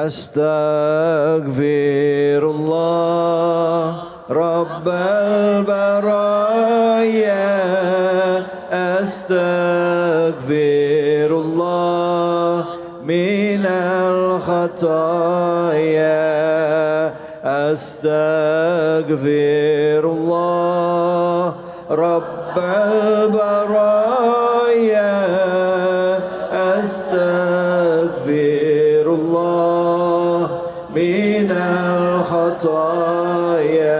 Astaghfirullah Rabbal baraya. Astaghfirullah minal khataya. Astaghfirullah Rabbal baraya. Astaghfirullah minal khataya.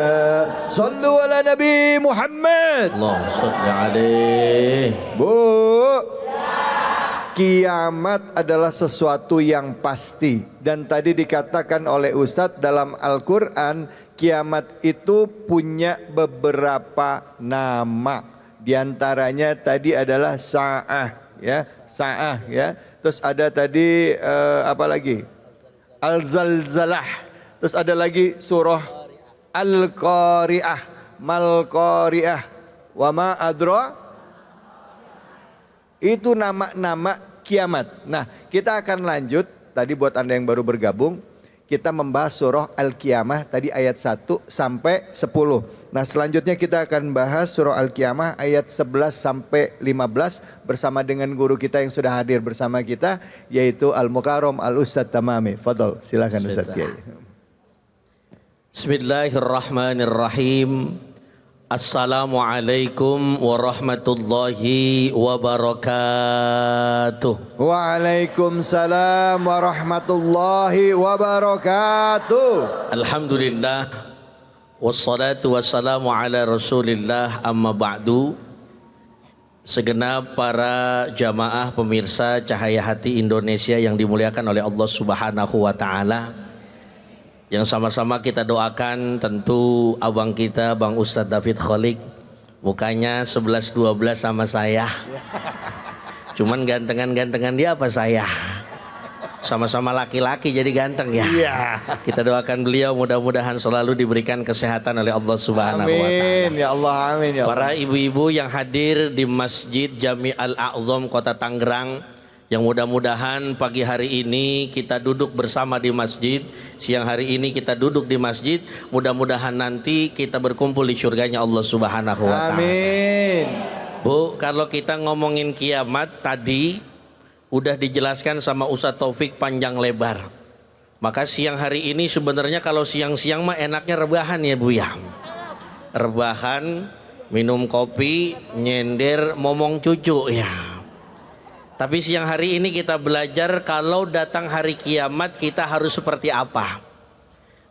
Sallu ala Nabi Muhammad. Allahumma shalli alaihi. Bu, kiamat adalah sesuatu yang pasti. Dan tadi dikatakan oleh Ustadz dalam Al-Quran, kiamat itu punya beberapa nama. Di antaranya tadi adalah sa'ah, ya, sa'ah, ya. Terus ada tadi apa lagi? Al-Zalzalah. Terus ada lagi surah Al-Qari'ah, Mal-Qari'ah, wa ma adra. Itu nama-nama kiamat. Nah, kita akan lanjut. Tadi buat Anda yang baru bergabung, kita membahas surah Al-Qiyamah tadi ayat 1 sampai 10. Nah, selanjutnya kita akan bahas surah Al-Qiyamah ayat 11 sampai 15 bersama dengan guru kita yang sudah hadir bersama kita, yaitu Al-Mukarram Al-Ustadz Tamami. Fadol, silakan Ustadz Kiai. Bismillahirrahmanirrahim. Assalamualaikum warahmatullahi wabarakatuh. Waalaikumsalam warahmatullahi wabarakatuh. Alhamdulillah wassalatu wassalamu ala Rasulillah, amma ba'du. Segenap para jamaah pemirsa Cahaya Hati Indonesia yang dimuliakan oleh Allah Subhanahu wa taala, yang sama-sama kita doakan tentu abang kita Bang Ustadz David Kholik, mukanya 11-12 sama saya, cuman gantengan dia apa saya, sama-sama laki-laki jadi ganteng ya. Kita doakan beliau mudah-mudahan selalu diberikan kesehatan oleh Allah Subhanahu wa taala. Amin ya Allah, amin ya Allah. Para ibu-ibu yang hadir di Masjid Jami Al-A'zam Kota Tangerang, yang mudah-mudahan pagi hari ini kita duduk bersama di masjid, siang hari ini kita duduk di masjid, mudah-mudahan nanti kita berkumpul di surganya Allah Subhanahu wa taala. Amin. Bu, kalau kita ngomongin kiamat tadi udah dijelaskan sama Ustadz Taufik panjang lebar. Maka siang hari ini sebenarnya kalau siang-siang mah enaknya rebahan ya Bu ya. Rebahan, minum kopi, nyender, momong cucu ya. Tapi siang hari ini kita belajar kalau datang hari kiamat kita harus seperti apa.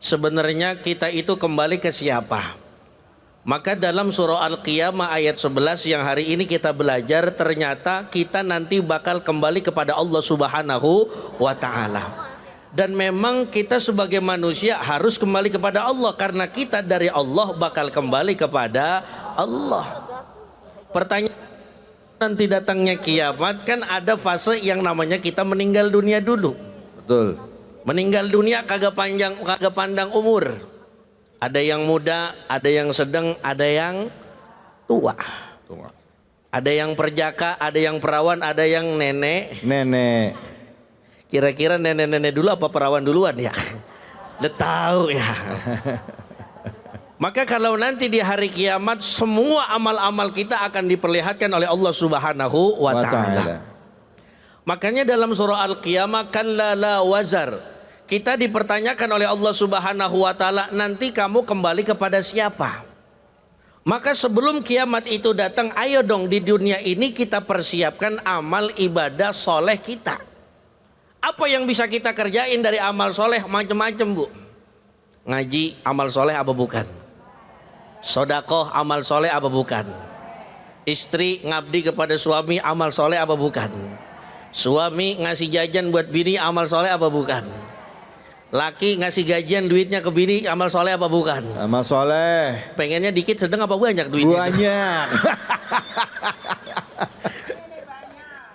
Sebenarnya kita itu kembali ke siapa? Maka dalam surah Al-Qiyamah ayat 11 yang hari ini kita belajar, ternyata kita nanti bakal kembali kepada Allah Subhanahu wa taala. Dan memang kita sebagai manusia harus kembali kepada Allah, karena kita dari Allah bakal kembali kepada Allah. Pertanyaan, nanti datangnya kiamat kan ada fase yang namanya kita meninggal dunia dulu. Betul. Meninggal dunia kagak pandang umur. Ada yang muda, ada yang sedang, ada yang tua. Ada yang perjaka, ada yang perawan, ada yang nenek. Nenek. Kira-kira nenek-nenek dulu apa perawan duluan ya? Udah tahu ya. Maka kalau nanti di hari kiamat semua amal-amal kita akan diperlihatkan oleh Allah Subhanahu wa taala. Makanya dalam surah Al-Qiyamah kalla la wazar, kita dipertanyakan oleh Allah Subhanahu wa taala, nanti kamu kembali kepada siapa? Maka sebelum kiamat itu datang, ayo dong di dunia ini kita persiapkan amal ibadah soleh kita. Apa yang bisa kita kerjain dari amal soleh? Macam-macam Bu. Ngaji amal soleh apa bukan? Sodakoh amal soleh apa bukan? Istri ngabdi kepada suami amal soleh apa bukan? Suami ngasih jajan buat bini amal soleh apa bukan? Laki ngasih gajian duitnya ke bini amal soleh apa bukan? Amal soleh. Pengennya dikit, sedang apa banyak duitnya? Banyak.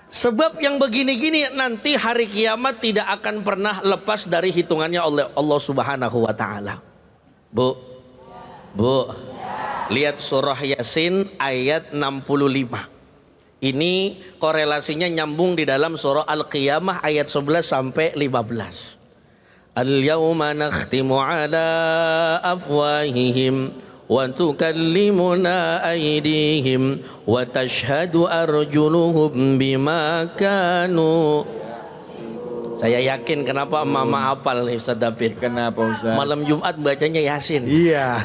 Sebab yang begini-gini nanti hari kiamat tidak akan pernah lepas dari hitungannya oleh Allah Subhanahu wa taala. Bu, lihat surah Yasin ayat 65. Ini korelasinya nyambung di dalam surah Al-Qiyamah ayat 11 sampai 15. Al-yawma nakhtimu ala afwahihim wa tukallimuna aydihim wa tashhadu arjuluhum bima kanu. Saya yakin kenapa mama hafal nih Ustaz David. Kenapa Ustaz? Malam Jumat bacanya Yasin. Iya.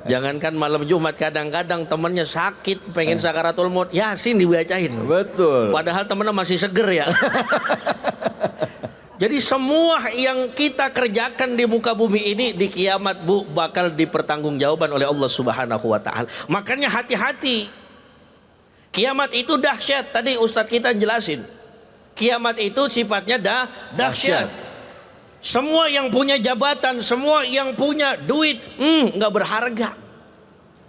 Jangankan malam Jumat, kadang-kadang temennya sakit pengen sakaratul maut, Yasin dibacain. Betul. Padahal temennya masih seger ya. Jadi semua yang kita kerjakan di muka bumi ini di kiamat Bu bakal dipertanggungjawabkan oleh Allah Subhanahu wa taala. Makanya hati-hati. Kiamat itu dahsyat. Tadi Ustadz kita jelasin. Kiamat itu sifatnya dahsyat. Semua yang punya jabatan, semua yang punya duit, nggak berharga.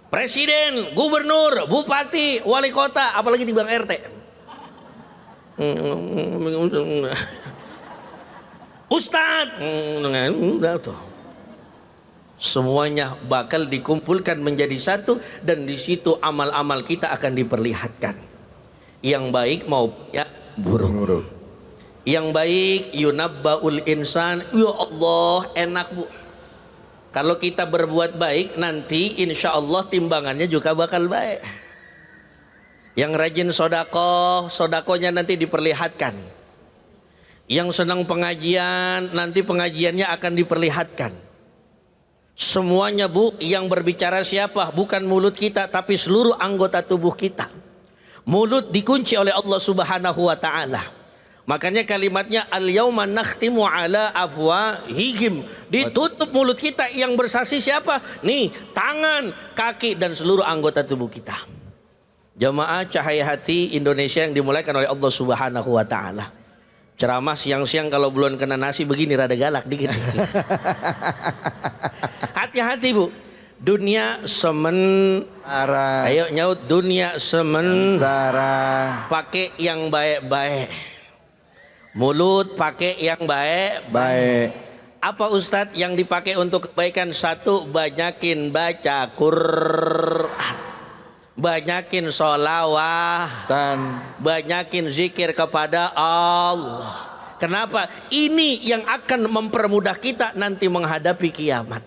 Presiden, gubernur, bupati, wali kota, apalagi di Bang RT. Ustadz, udah tuh. Semuanya bakal dikumpulkan menjadi satu dan di situ amal-amal kita akan diperlihatkan. Yang baik maupun ya buruk. Yang baik yunabbaul insan, ya Allah enak Bu. Kalau kita berbuat baik nanti insya Allah timbangannya juga bakal baik. Yang rajin sodako, sodakonya nanti diperlihatkan. Yang senang pengajian, nanti pengajiannya akan diperlihatkan. Semuanya Bu, yang berbicara siapa? Bukan mulut kita, tapi seluruh anggota tubuh kita. Mulut dikunci oleh Allah Subhanahu wa taala. Makanya kalimatnya al-yauma nakhtimu ala afwahihim. Ditutup mulut kita, yang bersaksi siapa? Nih, tangan, kaki dan seluruh anggota tubuh kita. Jamaah cahaya hati Indonesia yang dimulaikan oleh Allah Subhanahu wa taala. Ceramah siang-siang kalau belum kena nasi begini rada galak dikit. Hati-hati Bu. Dunia sementara. Ayo nyaut, dunia sementara. Pakai yang baik-baik. Mulut pakai yang baik-baik. Apa Ustadz yang dipakai untuk kebaikan? Satu, banyakin baca Quran. Banyakin sholawatan, banyakin zikir kepada Allah. Kenapa? Ini yang akan mempermudah kita nanti menghadapi kiamat.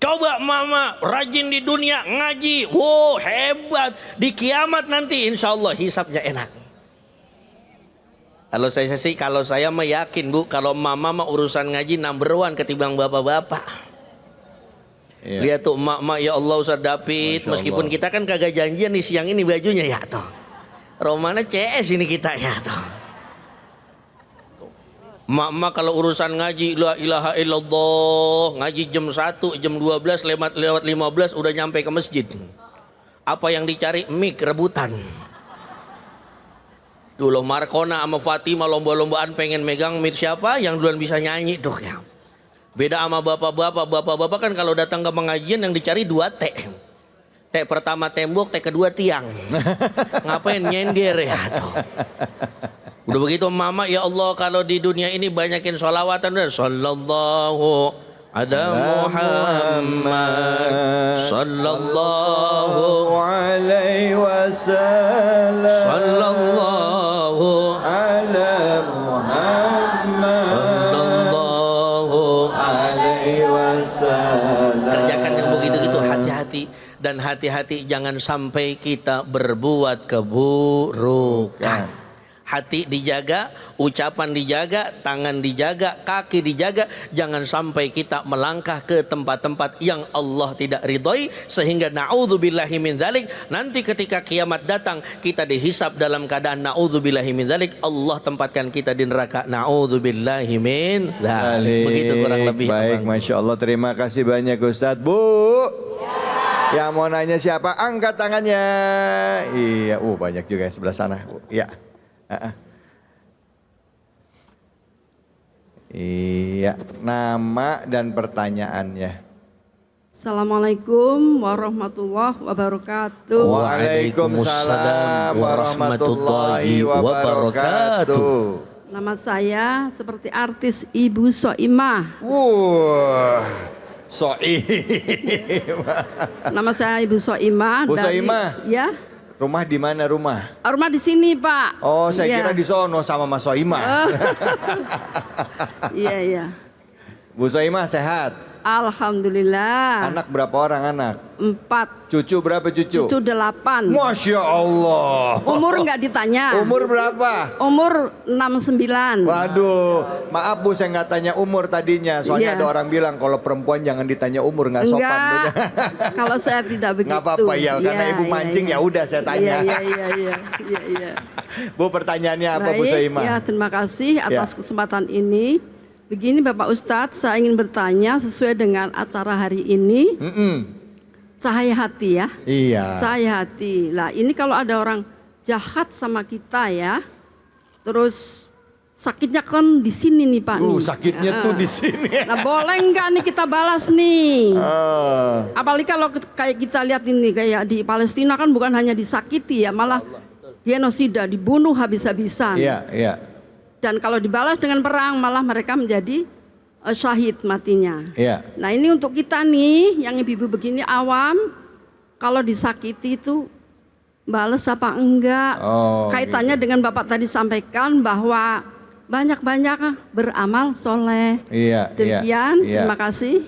Coba mama rajin di dunia ngaji, wow hebat. Di kiamat nanti insya Allah hisabnya enak. Kalau saya meyakin Bu, kalau mama mah urusan ngaji number one ketimbang bapak-bapak. Iya. Lihat tuh emak-emak, ya Allah Ustaz David, meskipun kita kan kagak janjian nih siang ini bajunya ya toh. Romana CS ini kita ya toh. Emak-emak kalau urusan ngaji la ilaha illallah, ngaji jam 1, jam 12 lewat 15 udah nyampe ke masjid. Apa yang dicari? Mik rebutan. Dulu Markona sama Fatima lomba-lombaan pengen megang mic siapa yang duluan bisa nyanyi tuh ya. Beda sama bapak-bapak kan kalau datang ke pengajian yang dicari 2 T. T pertama tembok, T kedua tiang. Ngapain nyender ya? Udah begitu mama, ya Allah kalau di dunia ini banyakin sholawatan. Sallallahu ala Muhammad sallallahu alaihi wasallam. Sallallahu ala Muhammad. Kerjakan yang begitu-gitu, hati-hati. Dan hati-hati jangan sampai kita berbuat keburukan. Hati dijaga, ucapan dijaga, tangan dijaga, kaki dijaga. Jangan sampai kita melangkah ke tempat-tempat yang Allah tidak ridhoi. Sehingga na'udzubillahi min dzalik. Nanti ketika kiamat datang kita dihisab dalam keadaan na'udzubillahi min dzalik. Allah tempatkan kita di neraka. Na'udzubillahi min dzalik. Begitu kurang lebih. Baik, Masya Allah, terima kasih banyak Ustadz. Bu yang mau nanya siapa? Angkat tangannya. Iya, banyak juga sebelah sana. Iya. Iya, nama dan pertanyaannya. Assalamualaikum warahmatullahi wabarakatuh. Waalaikumsalam warahmatullahi wabarakatuh. Nama saya seperti artis Ibu Soimah. Soimah. Nama saya Ibu Soimah. Bu Soimah. Ya. Rumah di mana rumah? Rumah di sini, Pak. Oh, saya Iya. kira di sono sama Mas Soimah. Iya, iya. Bu Soimah sehat? Alhamdulillah. Anak berapa orang anak? 4. Cucu berapa cucu? Cucu 8. Masya Allah. Umur nggak ditanya. Umur berapa? Umur 69. Waduh, maaf Bu, saya nggak tanya umur tadinya. Soalnya Iya. ada orang bilang kalau perempuan jangan ditanya umur, nggak sopan. Enggak. Kalau saya tidak begitu. Nggak apa-apa ya, karena Iya, Ibu iya, mancing iya. ya udah saya tanya. Iya. Bu, pertanyaannya apa Bu Baik, Soimah? ya, terima kasih Ya. atas kesempatan ini. Begini Bapak Ustadz, saya ingin bertanya sesuai dengan acara hari ini, cahaya hati ya. Iya. Cahaya hati. Lah ini kalau ada orang jahat sama kita ya, terus sakitnya kan di sini nih Pak. nih. Sakitnya tuh di sini. Nah boleh nggak nih kita balas nih? Oh. Apalagi kalau kayak kita lihat ini kayak di Palestina kan bukan hanya disakiti ya, malah genosida, dibunuh habis-habisan. Iya, iya. Dan kalau dibalas dengan perang malah mereka menjadi syahid matinya. Iya. Nah ini untuk kita nih yang ibu-ibu begini awam, kalau disakiti itu balas apa enggak? Oh, Kaitannya dengan Bapak tadi sampaikan bahwa banyak-banyak beramal soleh. Iya, Demikian, iya. terima kasih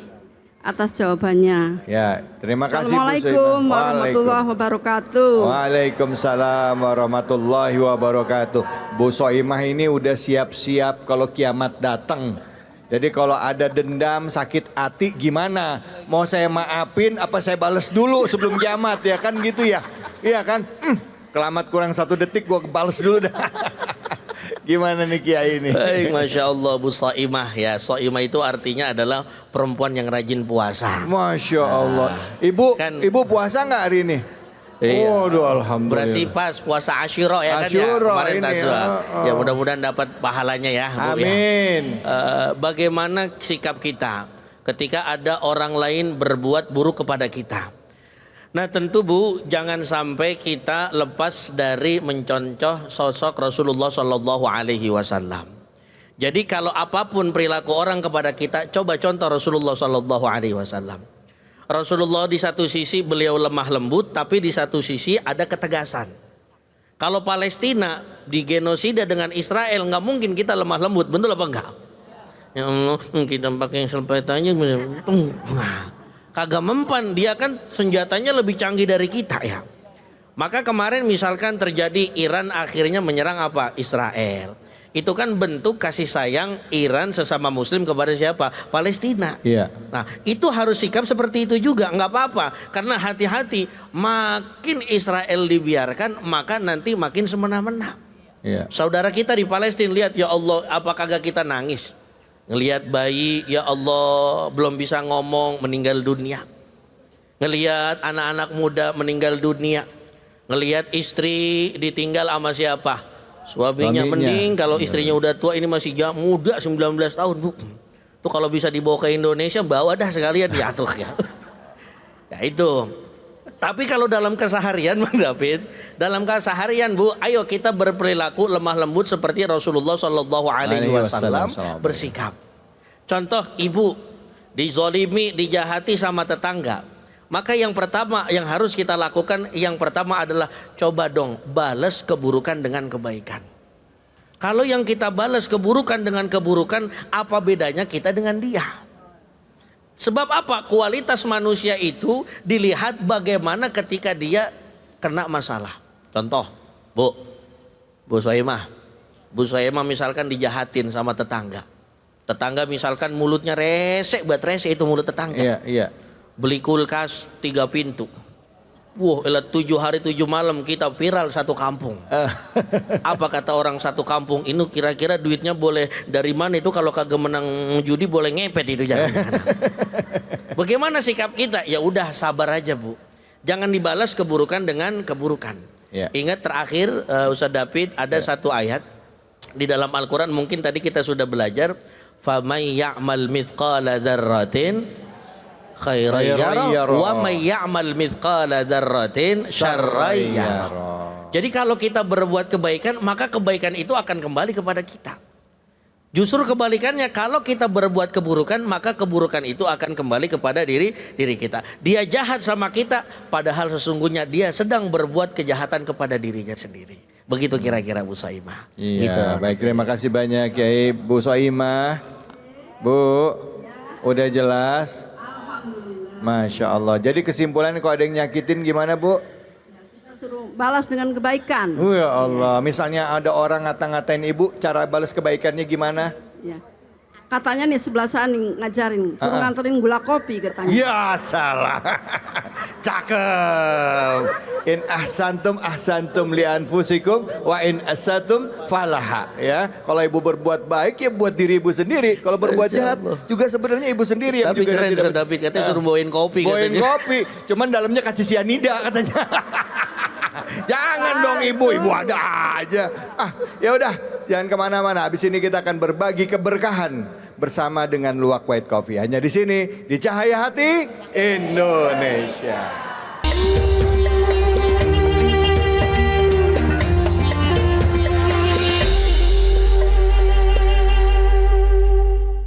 atas jawabannya. Ya, terima kasih Bu Assalamualaikum Soimah. warahmatullahi wabarakatuh. Waalaikumsalam warahmatullahi wabarakatuh. Bu Soimah ini udah siap-siap kalau kiamat datang. Jadi kalau ada dendam, sakit hati gimana? Mau saya maafin apa saya balas dulu sebelum kiamat ya kan gitu ya? Iya kan? Kelamat kurang 1 detik gua balas dulu dah. Gimana nih Kiai ini? Baik, Masya Allah Bu Soimah ya. Soimah itu artinya adalah perempuan yang rajin puasa. Masya Allah. Ibu, Kan- ibu puasa nggak hari ini? Iya. Waduh, alhamdulillah. Berarti pas puasa Asyura ya kan Asyura ya. Kemarin ini, Tasya. Ya mudah-mudahan dapat pahalanya ya Bu ya. Amin. Bagaimana sikap kita ketika ada orang lain berbuat buruk kepada kita? Nah tentu Bu, jangan sampai kita lepas dari mencontoh sosok Rasulullah Shallallahu Alaihi Wasallam. Jadi kalau apapun perilaku orang kepada kita, coba contoh Rasulullah Shallallahu Alaihi Wasallam. Rasulullah di satu sisi beliau lemah lembut, tapi di satu sisi ada ketegasan. Kalau Palestina digenosida dengan Israel, nggak mungkin kita lemah lembut, betul apa enggak? Ya Allah, kita pakai selpetannya, kagak mempan. Dia kan senjatanya lebih canggih dari kita ya. Maka kemarin misalkan terjadi Iran akhirnya menyerang apa? Israel. Itu kan bentuk kasih sayang Iran sesama Muslim kepada siapa? Palestina. Iya. Nah itu harus sikap seperti itu juga, nggak apa-apa. Karena hati-hati, makin Israel dibiarkan maka nanti makin semena-mena. Iya. Saudara kita di Palestina lihat, ya Allah, apa kagak kita nangis? Ngelihat bayi, ya Allah, belum bisa ngomong, meninggal dunia. Ngelihat anak-anak muda meninggal dunia. Ngelihat istri ditinggal sama siapa? Suaminya. Mending kalau istrinya udah tua, ini masih muda 19 tahun Bu. Tuh kalau bisa dibawa ke Indonesia, bawa dah sekalian ya tuh ya. Ya itu. Tapi kalau dalam keseharian Bang David, dalam keseharian Bu, ayo kita berperilaku lemah lembut seperti Rasulullah Shallallahu Alaihi Wasallam bersikap. Contoh ibu dizolimi, dijahati sama tetangga, maka yang pertama yang harus kita lakukan, yang pertama adalah coba dong balas keburukan dengan kebaikan. Kalau yang kita balas keburukan dengan keburukan, apa bedanya kita dengan dia? Sebab apa? Kualitas manusia itu dilihat bagaimana ketika dia kena masalah. Contoh, Bu Soimah. Bu Soimah misalkan dijahatin sama tetangga. Tetangga misalkan mulutnya resek, buat resek itu mulut tetangga. Iya, iya. Beli kulkas 3 pintu. Wah, 7 hari 7 malam kita viral satu kampung. Apa kata orang satu kampung ini, kira-kira duitnya boleh dari mana itu, kalau kagak menang judi boleh ngepet itu jangan. Bagaimana sikap kita? Ya udah sabar aja Bu. Jangan dibalas keburukan dengan keburukan. Ya. Ingat terakhir Ustaz David ada satu ayat di dalam Al-Quran, mungkin tadi kita sudah belajar. فَمَنْ يَعْمَلْ مِثْقَالَ ذَرَّةٍ خَيْرًا يَرَهُ وَمَنْ يَعْمَلْ مِثْقَالَ ذَرَّةٍ شَرًّا يَرَهُ. Jadi kalau kita berbuat kebaikan, maka kebaikan itu akan kembali kepada kita. Justru kebalikannya, kalau kita berbuat keburukan, maka keburukan itu akan kembali kepada diri kita. Dia jahat sama kita, padahal sesungguhnya dia sedang berbuat kejahatan kepada dirinya sendiri. Begitu kira-kira Bu Soimah. Iya, Gitu. baik, terima kasih banyak Kiai. Bu Soimah, Bu, udah jelas? Masya Allah. Jadi kesimpulannya kalau ada yang nyakitin gimana Bu? Suruh balas dengan kebaikan. Ya Allah, misalnya ada orang ngata-ngatain ibu, cara balas kebaikannya gimana? Ya. Katanya nih sebelah sana nih ngajarin, suruh nganterin gula kopi katanya. Ya salah. Cakep. In ahsantum li anfusikum wa in asatum falaha, ya. Kalau ibu berbuat baik ya buat diri ibu sendiri. Kalau berbuat jahat juga sebenarnya ibu sendiri yang Tapi juga keren, nanti dapat- tapi katanya suruh bawain kopi Bawain katanya. kopi, cuman dalamnya kasih sianida katanya. Jangan dong ibu ada aja. Ya udah, jangan kemana-mana. Habis ini kita akan berbagi keberkahan bersama dengan Luwak White Coffee. Hanya di sini di Cahaya Hati Indonesia.